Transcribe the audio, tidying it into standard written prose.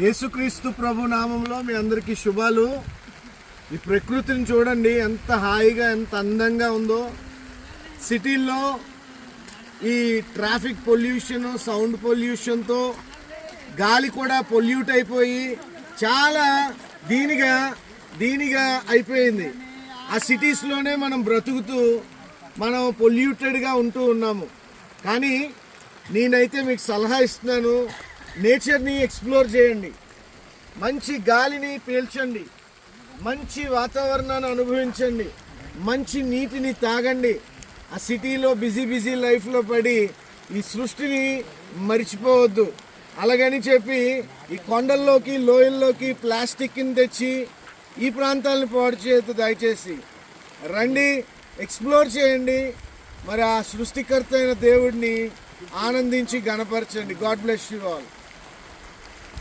యేసుక్రీస్తు ప్రభు నామంలో మీ అందరికీ శుభాలు. ఈ ప్రకృతిని చూడండి, ఎంత హాయిగా ఎంత అందంగా ఉందో. సిటీల్లో ఈ ట్రాఫిక్ పొల్యూషన్, సౌండ్ పొల్యూషన్తో గాలి కూడా పొల్యూట్ అయిపోయి చాలా దీనిగా అయిపోయింది. ఆ సిటీస్లోనే మనం బ్రతుకుతూ మనం పొల్యూటెడ్గా ఉంటూ ఉన్నాము. కానీ నేనైతే మీకు సలహా ఇస్తున్నాను, నేచర్ని ఎక్స్ప్లోర్ చేయండి, మంచి గాలిని పీల్చండి, మంచి వాతావరణాన్ని అనుభవించండి, మంచి నీటిని తాగండి. ఆ సిటీలో బిజీ లైఫ్లో పడి ఈ సృష్టిని మర్చిపోవద్దు. అలాగని చెప్పి ఈ కొండల్లోకి లోయల్లోకి ప్లాస్టిక్ని తెచ్చి ఈ ప్రాంతాలను పాడు చేయొద్దు. దయచేసి రండి, ఎక్స్ప్లోర్ చేయండి, మరి ఆ సృష్టికర్త అయిన దేవుడిని ఆనందించి గణపరచండి. God bless you all.